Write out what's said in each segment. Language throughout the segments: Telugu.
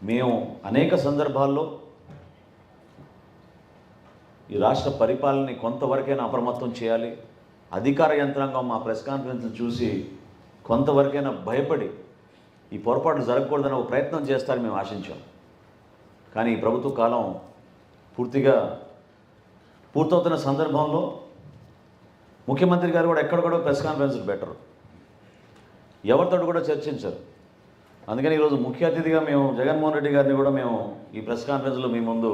మేము అనేక సందర్భాల్లో ఈ రాష్ట్ర పరిపాలనని కొంతవరకైనా అప్రమత్తం చేయాలి. అధికార యంత్రాంగం మా ప్రెస్ కాన్ఫరెన్స్లు చూసి కొంతవరకైనా భయపడి ఈ పొరపాటు జరగకూడదని ఒక ప్రయత్నం చేస్తారని మేము ఆశించాం. కానీ ఈ ప్రభుత్వ కాలం పూర్తవుతున్న సందర్భంలో ముఖ్యమంత్రి గారు కూడా ఎక్కడ కూడా ప్రెస్ కాన్ఫరెన్స్లు పెట్టరు, ఎవరితో కూడా చర్చించరు. అందుకని ఈరోజు ముఖ్య అతిథిగా మేము జగన్మోహన్ రెడ్డి గారిని కూడా మేము ఈ ప్రెస్ కాన్ఫరెన్స్లో మీ ముందు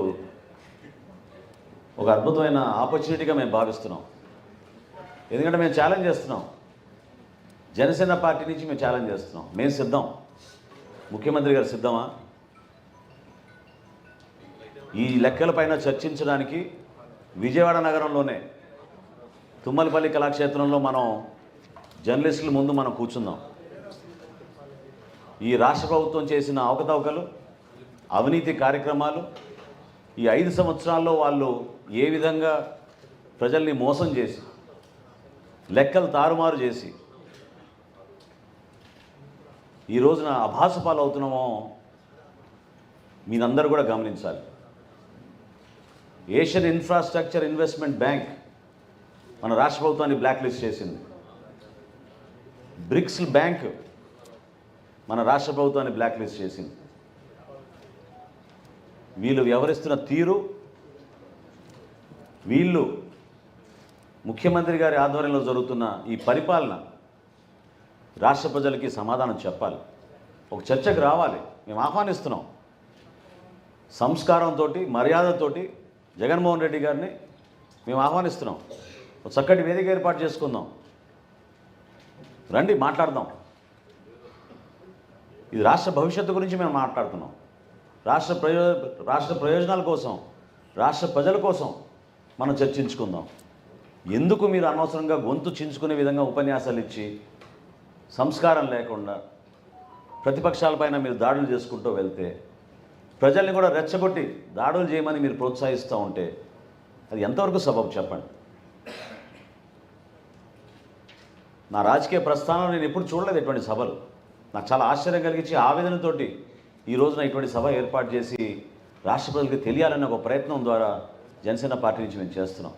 ఒక అద్భుతమైన ఆపర్చునిటీగా మేము భావిస్తున్నాం. ఎందుకంటే మేము ఛాలెంజ్ చేస్తున్నాం, జనసేన పార్టీ నుంచి మేము ఛాలెంజ్ చేస్తున్నాం. మేము సిద్ధం, ముఖ్యమంత్రి గారు సిద్ధమా? ఈ లెక్కలపైన చర్చించడానికి విజయవాడ నగరంలోనే తుమ్మలపల్లి కళాక్షేత్రంలో మనం జర్నలిస్టుల ముందు మనం కూర్చుందాం. ఈ రాష్ట్ర ప్రభుత్వం చేసిన అవకతవకలు, అవినీతి కార్యక్రమాలు, ఈ 5 సంవత్సరాల్లో వాళ్ళు ఏ విధంగా ప్రజల్ని మోసం చేసి, లెక్కలు తారుమారు చేసి ఈ రోజున అభాసపాలు అవుతున్నామో మీరందరూ కూడా గమనించాలి. ఏషియన్ ఇన్ఫ్రాస్ట్రక్చర్ ఇన్వెస్ట్మెంట్ బ్యాంక్ మన రాష్ట్ర ప్రభుత్వాన్ని బ్లాక్ లిస్ట్ చేసింది. బ్రిక్స్ బ్యాంక్ మన రాష్ట్ర ప్రభుత్వాన్ని బ్లాక్ లిస్ట్ చేసింది. వీళ్ళు వ్యవహరిస్తున్న తీరు, వీళ్ళు ముఖ్యమంత్రి గారి ఆధ్వర్యంలో జరుగుతున్న ఈ పరిపాలన రాష్ట్ర ప్రజలకి సమాధానం చెప్పాలి, ఒక చర్చకు రావాలి. మేము ఆహ్వానిస్తున్నాం. సంస్కారంతో, మర్యాదతోటి జగన్మోహన్ రెడ్డి గారిని మేము ఆహ్వానిస్తున్నాం. ఒక చక్కటి వేదిక ఏర్పాటు చేసుకుందాం, రండి మాట్లాడదాం. ఇది రాష్ట్ర భవిష్యత్తు గురించి మేము మాట్లాడుతున్నాం. రాష్ట్ర ప్రయోజనాల కోసం, రాష్ట్ర ప్రజల కోసం మనం చర్చించుకుందాం. ఎందుకు మీరు అనవసరంగా గొంతు చించుకునే విధంగా ఉపన్యాసాలు ఇచ్చి, సంస్కారం లేకుండా ప్రతిపక్షాలపైన మీరు దాడులు చేసుకుంటూ వెళ్తే, ప్రజల్ని కూడా రెచ్చగొట్టి దాడులు చేయమని మీరు ప్రోత్సహిస్తూ ఉంటే అది ఎంతవరకు సబబు చెప్పండి? నా రాజకీయ ప్రస్థానంలో నేను ఎప్పుడు చూడలేదు ఇటువంటి సభలు. నాకు చాలా ఆశ్చర్యం కలిగించి, ఆవేదనతోటి ఈ రోజున ఇటువంటి సభ ఏర్పాటు చేసి రాష్ట్ర ప్రజలకు తెలియాలన్న ఒక ప్రయత్నం ద్వారా జనసేన పార్టీ నుంచి మేము చేస్తున్నాం.